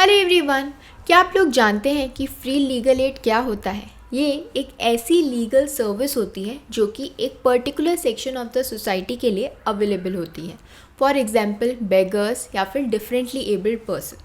Hello everyone, क्या आप लोग जानते हैं कि फ्री लीगल एड क्या होता है? ये एक ऐसी लीगल सर्विस होती है जो कि एक particular section of the society के लिए अवेलेबल होती है। फॉर एग्जांपल बेगर्स या फिर डिफरेंटली एबल्ड पर्सन।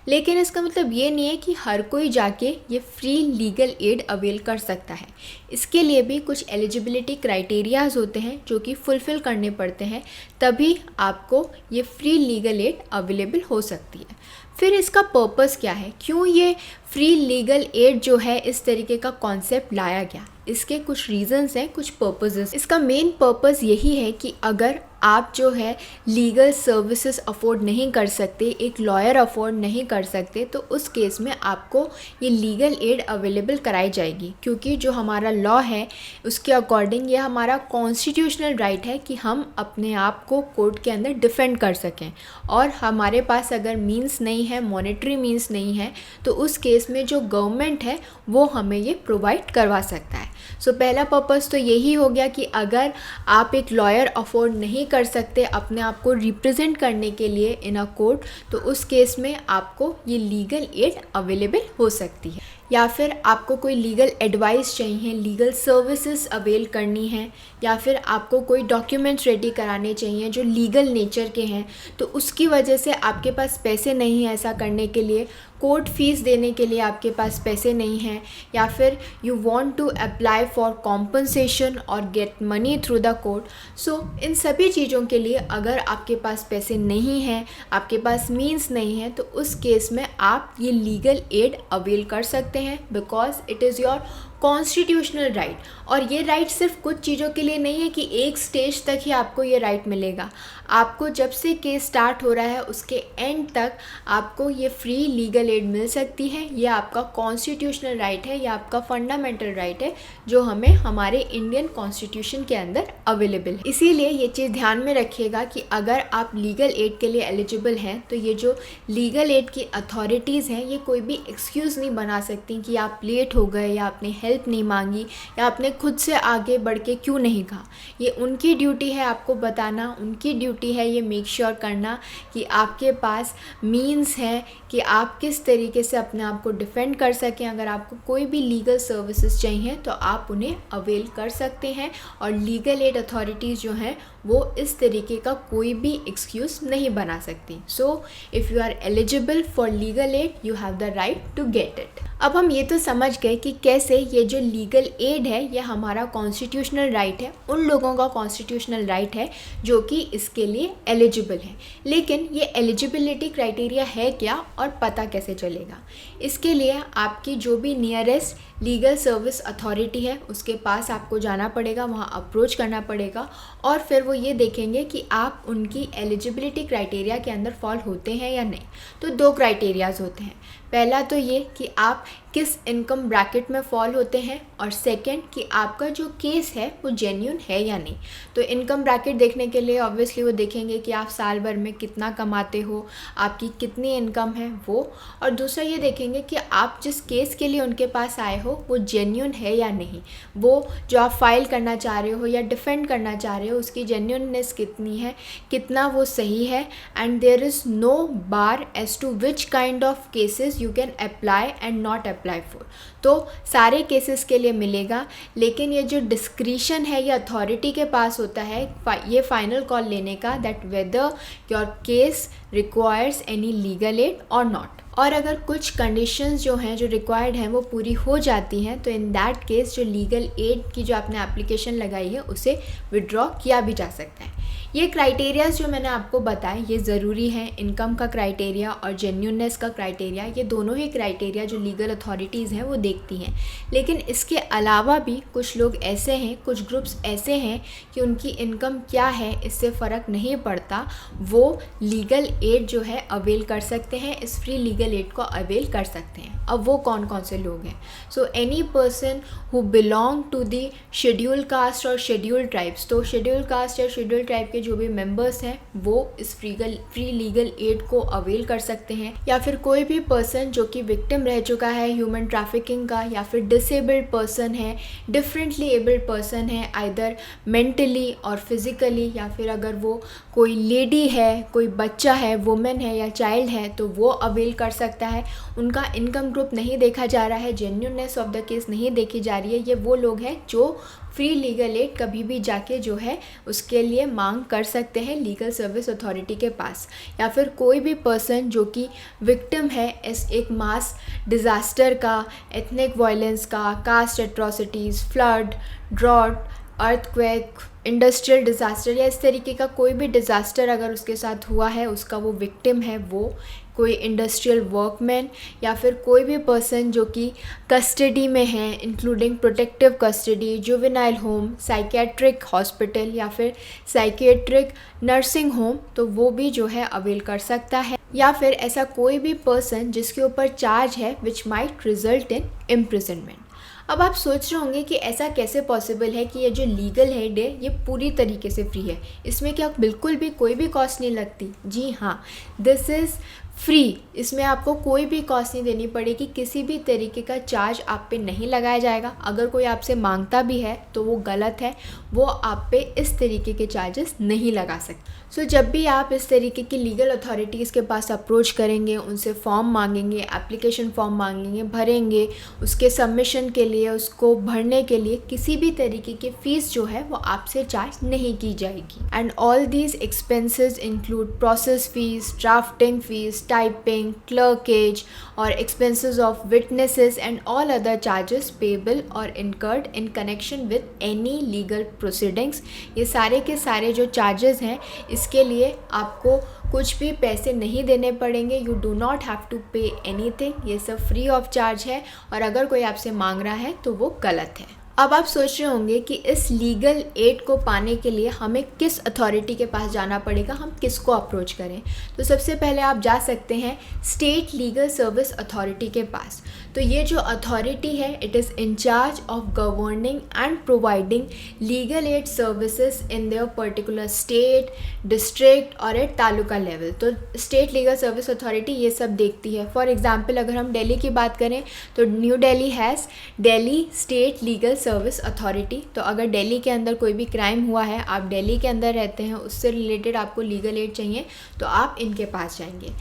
लेकिन इसका मतलब ये नहीं है कि हर कोई जाके ये फ्री लीगल एड अवेल कर सकता है। इसके लिए भी कुछ एलिजिबिलिटी क्राइटेरियाज होते हैं जो कि फुलफ़िल करने पड़ते हैं, तभी आपको ये फ्री लीगल एड अवेलेबल हो सकती है। फिर इसका पर्पस क्या है, क्यों ये फ्री लीगल एड जो है इस तरीके का कॉन्सेप्ट लाया गया? इसके कुछ रीजंस हैं, कुछ पर्पसेस। इसका मेन पर्पस यही है कि अगर आप जो है लीगल सर्विसेज अफोर्ड नहीं कर सकते, एक लॉयर अफोर्ड नहीं कर सकते, तो उस केस में आपको ये लीगल एड अवेलेबल कराई जाएगी। क्योंकि जो हमारा लॉ है उसके अकॉर्डिंग ये हमारा कॉन्स्टिट्यूशनल राइट है कि हम अपने आप को कोर्ट के अंदर डिफेंड कर सकें। और हमारे पास अगर मीन्स नहीं है, मॉनेटरी मीन्स नहीं है, तो उस केस में जो गवर्नमेंट है वो हमें ये प्रोवाइड करवा सकता है। सो पहला पर्पस तो यही हो गया कि अगर आप एक लॉयर अफोर्ड नहीं कर सकते अपने आप को रिप्रेजेंट करने के लिए इन अ कोर्ट, तो उस केस में आपको ये लीगल एड अवेलेबल हो सकती है। या फिर आपको कोई लीगल एडवाइस चाहिए, लीगल सर्विसेज अवेल करनी है, या फिर आपको कोई डॉक्यूमेंट्स रेडी कराने चाहिए जो लीगल नेचर के हैं, तो उसकी वजह से आपके पास पैसे नहीं हैं ऐसा करने के लिए, कोर्ट फीस देने के लिए आपके पास पैसे नहीं हैं, या फिर you want to apply for compensation और get money through the court. So इन सभी चीज़ों के लिए अगर आपके पास पैसे नहीं हैं, आपके पास मीन्स नहीं है, तो उस केस में आप ये लीगल एड अवेल कर सकते हैं, because it is your constitutional right. और ये राइट सिर्फ कुछ चीज़ों के लिए नहीं है कि एक स्टेज तक ही आपको ये राइट मिलेगा। आपको जब से केस स्टार्ट हो रहा है उसके एंड तक आपको ये फ्री लीगल एड मिल सकती है। ये आपका कॉन्स्टिट्यूशनल राइट है, या आपका फंडामेंटल राइट है जो हमें हमारे इंडियन कॉन्स्टिट्यूशन के अंदर अवेलेबल है। इसीलिए ये चीज़ ध्यान में रखिएगा कि अगर आप लीगल एड के लिए एलिजिबल हैं तो ये जो लीगल एड की अथॉरिटीज़ हैं ये कोई भी एक्सक्यूज़ नहीं बना सकती कि आप लेट हो गए, या आपने हेल्प नहीं मांगी, या आपने खुद से आगे बढ़ के क्यों नहीं कहा। ये उनकी ड्यूटी है आपको बताना, उनकी ड्यूटी है ये मेक श्योर करना कि आपके पास मीन्स है कि आप किस तरीके से अपने आप को डिफेंड कर सकें। अगर आपको कोई भी लीगल सर्विसेज चाहिए तो आप उन्हें अवेल कर सकते हैं, और लीगल एड अथॉरिटीज़ जो हैं वो इस तरीके का कोई भी एक्सक्यूज़ नहीं बना सकती। So if you are eligible for legal aid you have the right to get it. अब हम ये तो समझ गए कि कैसे ये जो लीगल एड है ये हमारा कॉन्स्टिट्यूशनल राइट है, उन लोगों का कॉन्स्टिट्यूशनल राइट है जो कि इसके लिए एलिजिबल है। लेकिन ये एलिजिबिलिटी क्राइटेरिया है क्या और पता कैसे चलेगा? इसके लिए आपकी जो भी नियरेस्ट लीगल सर्विस अथॉरिटी है उसके पास आपको जाना पड़ेगा, वहाँ अप्रोच करना पड़ेगा, और फिर वो ये देखेंगे कि आप उनकी एलिजिबिलिटी क्राइटेरिया के अंदर फॉल होते हैं या नहीं। तो दो क्राइटेरियाज होते हैं। पहला तो ये कि आप किस इनकम ब्रैकेट में फॉल होते हैं, और सेकंड कि आपका जो केस है वो जेन्युइन है या नहीं। तो इनकम ब्रैकेट देखने के लिए ऑब्वियसली वो देखेंगे कि आप साल भर में कितना कमाते हो, आपकी कितनी इनकम है वो, और दूसरा ये देखेंगे कि आप जिस केस के लिए उनके पास आए हो वो जेन्युइन है या नहीं। वो जो आप फाइल करना चाह रहे हो या डिफेंड करना चाह रहे हो उसकी जेन्युइननेस कितनी है, कितना वो सही है, and there is no bar as to which kind of cases you can apply and not apply for. तो सारे केसेस के लिए मिलेगा, लेकिन ये जो डिस्क्रिशन है ये अथॉरिटी के पास होता है ये फाइनल कॉल लेने का, that whether your case requires any legal aid और नॉट। और अगर कुछ कंडीशंस जो हैं जो रिक्वायर्ड हैं वो पूरी हो जाती हैं, तो इन दैट केस जो लीगल एड की जो आपने एप्लीकेशन लगाई है उसे विड्रॉ किया भी जा सकता है। ये क्राइटेरियाज जो मैंने आपको बताए ये ज़रूरी हैं। इनकम का क्राइटेरिया और जेन्युइननेस का क्राइटेरिया, ये दोनों ही क्राइटेरिया जो लीगल अथॉरिटीज़ हैं वो देखती हैं। लेकिन इसके अलावा भी कुछ लोग ऐसे हैं, कुछ ग्रुप्स ऐसे हैं कि उनकी इनकम क्या है इससे फ़र्क नहीं पड़ता, वो लीगल एड जो है अवेल कर सकते हैं, इस फ्री लीगल एड को अवेल कर सकते हैं। अब वो कौन कौन से लोग हैं? So any person who belong to the schedule caste और शेड्यूल ट्राइब्स। तो शेड्यूल कास्ट या शेड्यूल ट्राइब के जो भी मेंबर्स हैं वो इस फ्री लीगल एड को अवेल कर सकते हैं, या फिर कोई भी पर्सन जो कि विक्टिम रह चुका है ह्यूमन ट्रैफिकिंग का, या फिर डिसेबल्ड पर्सन है, डिफरेंटली एबल्ड पर्सन है आइदर मेंटली और फिजिकली, या फिर अगर वो कोई लेडी है, कोई बच्चा है, वुमेन है या चाइल्ड है तो वो अवेल कर सकता है। उनका इनकम ग्रुप नहीं देखा जा रहा है, जेन्युइननेस ऑफ द केस नहीं देखी जा रही है। ये वो लोग हैं जो फ्री लीगल एड कभी भी जाके जो है उसके लिए मांग कर सकते हैं लीगल सर्विस अथॉरिटी के पास। या फिर कोई भी पर्सन जो कि विक्टिम है एक मास डिज़ास्टर का, एथनिक वायलेंस का, caste atrocities, flood, drought, earthquake, industrial disaster या इस तरीके का कोई भी डिज़ास्टर अगर उसके साथ हुआ है, उसका वो विक्टिम है, वो कोई इंडस्ट्रियल वर्कमैन या फिर कोई भी पर्सन जो कि कस्टडी में है, including protective custody, juvenile home, psychiatric hospital या फिर साइकेट्रिक नर्सिंग होम, तो वो भी जो है अवेल कर सकता है। या फिर ऐसा कोई भी पर्सन जिसके ऊपर चार्ज है which might result in imprisonment. अब आप सोच रहे होंगे कि ऐसा कैसे पॉसिबल है कि ये जो लीगल एड है ये पूरी तरीके से फ्री है, इसमें क्या बिल्कुल भी कोई भी कॉस्ट नहीं लगती? जी हाँ, दिस इज़ फ्री। इसमें आपको कोई भी कॉस्ट नहीं देनी पड़ेगी, किसी भी तरीके का चार्ज आप पे नहीं लगाया जाएगा। अगर कोई आपसे मांगता भी है तो वो गलत है, वो आप पे इस तरीके के चार्जेस नहीं लगा सकते। सो जब भी आप इस तरीके की लीगल अथॉरिटीज़ के पास अप्रोच करेंगे, उनसे फॉर्म मांगेंगे, एप्लीकेशन फॉर्म मांगेंगे, भरेंगे, उसके सबमिशन के लिए, उसको भरने के लिए किसी भी तरीके की फ़ीस जो है वो आपसे चार्ज नहीं की जाएगी। And all these expenses include process fees, drafting fees, typing, clerkage और expenses of witnesses and all other charges payable or incurred in connection with any legal proceedings। ये सारे के सारे जो चार्जेस हैं इसके लिए आपको कुछ भी पैसे नहीं देने पड़ेंगे। You do not have to pay anything, ये सब फ्री ऑफ चार्ज है। और अगर कोई आपसे मांग रहा है तो वो गलत है। अब आप सोच रहे होंगे कि इस लीगल एड को पाने के लिए हमें किस अथॉरिटी के पास जाना पड़ेगा, हम किसको अप्रोच करें। तो सबसे पहले आप जा सकते हैं स्टेट लीगल सर्विस अथॉरिटी के पास। तो ये जो अथॉरिटी है it is in charge of governing and providing legal aid services in their particular state, district और एट तालुका लेवल। तो स्टेट लीगल सर्विस अथॉरिटी ये सब देखती है। फॉर एग्जाम्पल अगर हम दिल्ली की बात करें तो new Delhi has Delhi state legal service authority. तो अगर दिल्ली के अंदर कोई भी क्राइम हुआ है, आप दिल्ली के अंदर रहते हैं, उससे रिलेटेड आपको लीगल एड चाहिए तो आप इनके पास जाएंगे।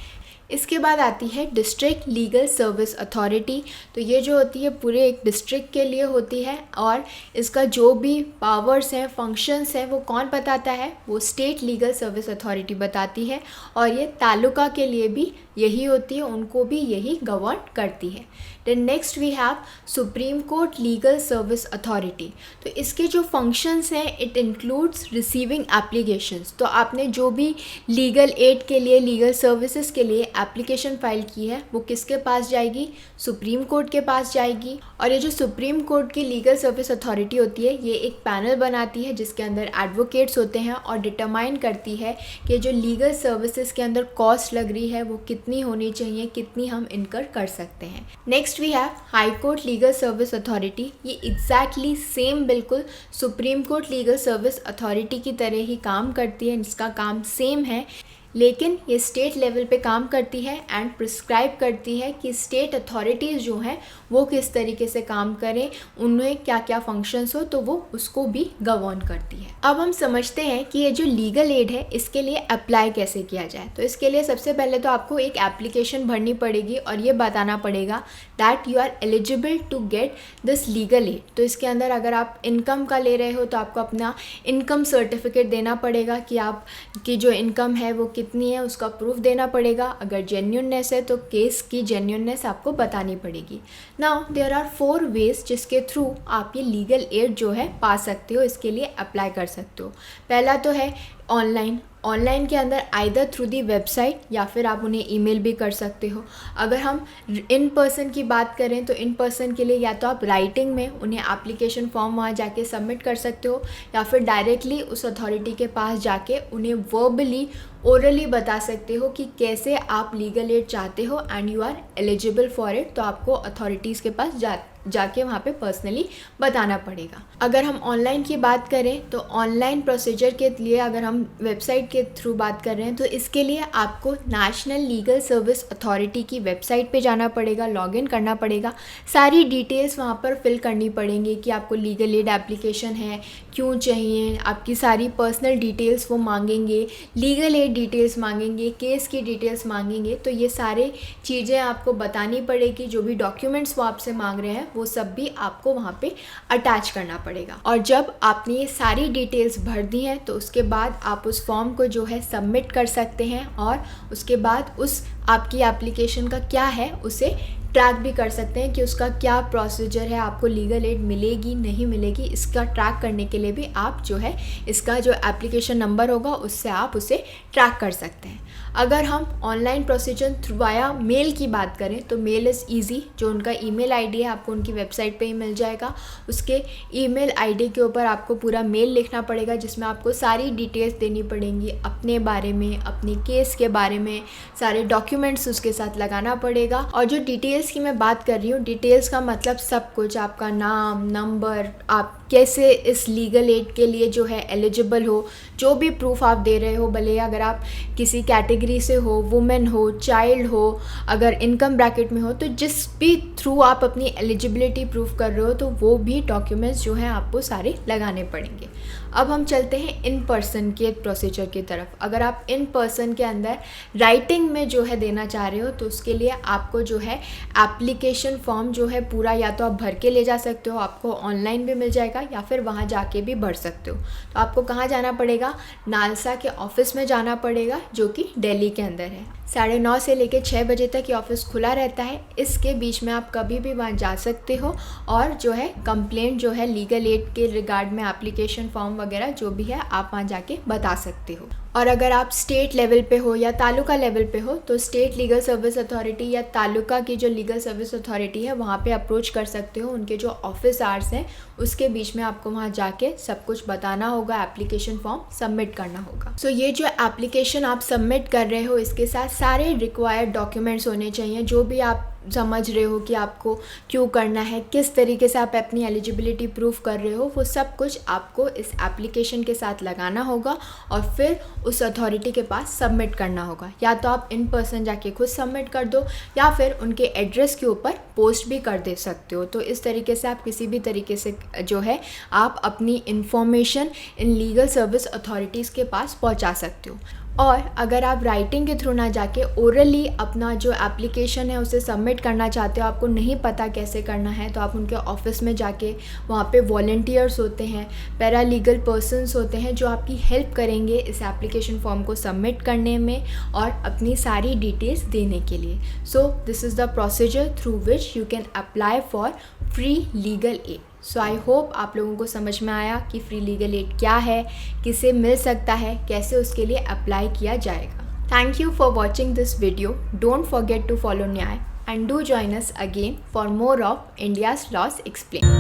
इसके बाद आती है डिस्ट्रिक्ट लीगल सर्विस अथॉरिटी। तो ये जो होती है पूरे एक डिस्ट्रिक्ट के लिए होती है और इसका जो भी पावर्स हैं, फंक्शंस हैं, वो कौन बताता है? वो स्टेट लीगल सर्विस अथॉरिटी बताती है। और ये तालुका के लिए भी यही होती है, उनको भी यही गवर्न करती है। Then next we have supreme court legal service authority. तो इसके जो फंक्शंस हैं इट इंक्लूड्स रिसीविंग एप्लीकेशंस। तो आपने जो भी लीगल एड के लिए, लीगल सर्विसेज के लिए एप्लीकेशन फाइल की है वो किसके पास जाएगी? सुप्रीम कोर्ट के पास जाएगी। और ये जो सुप्रीम कोर्ट की लीगल सर्विस अथॉरिटी होती है ये एक पैनल बनाती है जिसके अंदर एडवोकेट्स होते हैं और डिटरमाइन करती है कि जो लीगल सर्विसेज के अंदर कॉस्ट लग रही है वो कितनी होनी चाहिए, कितनी हम इनकर कर सकते हैं। Next we have high court legal service authority. ये एग्जैक्टली सेम बिल्कुल supreme court legal service authority की तरह ही काम करती है, इसका काम सेम है, लेकिन ये स्टेट लेवल पे काम करती है एंड प्रिस्क्राइब करती है कि स्टेट अथॉरिटीज़ जो हैं वो किस तरीके से काम करें, उनमें क्या क्या फंक्शंस हो, तो वो उसको भी गवर्न करती है। अब हम समझते हैं कि ये जो लीगल एड है इसके लिए अप्लाई कैसे किया जाए। तो इसके लिए सबसे पहले तो आपको एक एप्लीकेशन भरनी पड़ेगी और ये बताना पड़ेगा that you are eligible to get this legal aid. तो इसके अंदर अगर आप इनकम का ले रहे हो तो आपको अपना इनकम सर्टिफिकेट देना पड़ेगा कि आपकी जो इनकम है वो कितनी है, उसका प्रूफ देना पड़ेगा। अगर जेन्युइननेस है तो केस की जेन्युइननेस आपको बतानी पड़ेगी। नाउ देयर आर 4 वेज जिसके थ्रू आप ये लीगल एड जो है पा सकते हो, इसके लिए अप्लाई कर सकते हो। पहला तो है ऑनलाइन के अंदर आइदर थ्रू दी वेबसाइट या फिर आप उन्हें ईमेल भी कर सकते हो। अगर हम इन पर्सन की बात करें तो इन पर्सन के लिए या तो आप राइटिंग में उन्हें एप्लीकेशन फॉर्म वहाँ जाके सबमिट कर सकते हो या फिर डायरेक्टली उस अथॉरिटी के पास जाके उन्हें वर्बली, ओरली बता सकते हो कि कैसे आप लीगल एड चाहते हो and you are eligible for it. तो आपको अथॉरिटीज़ के पास जाके वहाँ पे पर्सनली बताना पड़ेगा। अगर हम ऑनलाइन की बात करें तो ऑनलाइन प्रोसीजर के लिए अगर हम वेबसाइट के थ्रू बात कर रहे हैं तो इसके लिए आपको नेशनल लीगल सर्विस अथॉरिटी की वेबसाइट पे जाना पड़ेगा, लॉगिन करना पड़ेगा, सारी डिटेल्स वहाँ पर फिल करनी पड़ेंगी कि आपको लीगल एड एप्लीकेशन है, क्यों चाहिए, आपकी सारी पर्सनल डिटेल्स वो मांगेंगे, लीगल एड डिटेल्स मांगेंगे, केस की डिटेल्स मांगेंगे। तो ये सारे चीज़ें आपको बतानी पड़ेगी, जो भी डॉक्यूमेंट्स वो आपसे मांग रहे हैं वो सब भी आपको वहाँ पे अटैच करना पड़ेगा। और जब आपने ये सारी डिटेल्स भर दी हैं तो उसके बाद आप उस फॉर्म को जो है सबमिट कर सकते हैं और उसके बाद उस आपकी एप्लीकेशन का क्या है उसे ट्रैक भी कर सकते हैं कि उसका क्या प्रोसीजर है, आपको लीगल एड मिलेगी नहीं मिलेगी। इसका ट्रैक करने के लिए भी आप जो है इसका जो एप्लीकेशन नंबर होगा उससे आप उसे ट्रैक कर सकते हैं। अगर हम online procedure through via mail की बात करें तो मेल इज़ ईजी। जो उनका ईमेल आईडी है आपको उनकी वेबसाइट पे ही मिल जाएगा। उसके ईमेल आईडी के ऊपर आपको पूरा मेल लिखना पड़ेगा जिसमें आपको सारी डिटेल्स देनी पड़ेंगी अपने बारे में, अपने केस के बारे में, सारे डॉक्यूमेंट्स उसके साथ लगाना पड़ेगा। और जो डिटेल्स की मैं बात कर रही हूँ, डिटेल्स का मतलब सब कुछ, आपका नाम, नंबर, आप कैसे इस लीगल एड के लिए जो है एलिजिबल हो, जो भी प्रूफ आप दे रहे हो, भले अगर आप किसी कैटेगरी से हो, वुमेन हो, चाइल्ड हो, अगर इनकम ब्रैकेट में हो, तो जिस भी थ्रू आप अपनी एलिजिबिलिटी प्रूफ कर रहे हो तो वो भी डॉक्यूमेंट्स जो हैं आपको सारे लगाने पड़ेंगे। अब हम चलते हैं इन पर्सन के प्रोसीजर की तरफ। अगर आप इन पर्सन के अंदर राइटिंग में जो है देना चाह रहे हो तो उसके लिए आपको जो है एप्लीकेशन फॉर्म जो है पूरा या तो आप भर के ले जा सकते हो, आपको ऑनलाइन भी मिल जाएगा, या फिर वहाँ जाके भी भर सकते हो। तो आपको कहाँ जाना पड़ेगा, नालसा के ऑफिस में जाना पड़ेगा जो कि दिल्ली के अंदर है। 9:30 से लेकर 6 बजे तक ये ऑफिस खुला रहता है। इसके बीच में आप कभी भी वहाँ जा सकते हो और जो है कंप्लेंट जो है लीगल एड के रिगार्ड में एप्लीकेशन फॉर्म वगैरह जो भी है आप वहाँ जाके बता सकते हो। और अगर आप स्टेट लेवल पे हो या तालुका लेवल पे हो तो स्टेट लीगल सर्विस अथॉरिटी या तालुका की जो लीगल सर्विस अथॉरिटी है वहाँ पे अप्रोच कर सकते हो। उनके जो ऑफिस आवर्स हैं उसके बीच में आपको वहाँ जाके सब कुछ बताना होगा, एप्लीकेशन फॉर्म सबमिट करना होगा। सो ये जो एप्लीकेशन आप सबमिट कर रहे हो इसके साथ सारे रिक्वायर्ड डॉक्यूमेंट्स होने चाहिए, जो भी आप समझ रहे हो कि आपको क्यों करना है, किस तरीके से आप अपनी एलिजिबिलिटी प्रूफ कर रहे हो, वो सब कुछ आपको इस एप्लीकेशन के साथ लगाना होगा और फिर उस अथॉरिटी के पास सबमिट करना होगा। या तो आप इन पर्सन जाके खुद सबमिट कर दो या फिर उनके एड्रेस के ऊपर पोस्ट भी कर दे सकते हो। तो इस तरीके से आप किसी भी तरीके से जो है आप अपनी information in legal service authorities के पास पहुंचा सकते हो। और अगर आप राइटिंग के थ्रू ना जाके ओरली अपना जो एप्लीकेशन है उसे सबमिट करना चाहते हो, आपको नहीं पता कैसे करना है, तो आप उनके ऑफिस में जाके वहाँ पे वॉलंटियर्स होते हैं, पैरा लीगल पर्सन्स होते हैं जो आपकी हेल्प करेंगे इस एप्लीकेशन फॉर्म को सबमिट करने में और अपनी सारी डिटेल्स देने के लिए। So this is the procedure through which you can apply for free legal add. So I hope आप लोगों को समझ में आया कि फ्री लीगल एड क्या है, किसे मिल सकता है, कैसे उसके लिए अप्लाई किया जाएगा। Thank you for watching this video. Don't forget to follow Nyaay and do join us again for more of India's laws explain.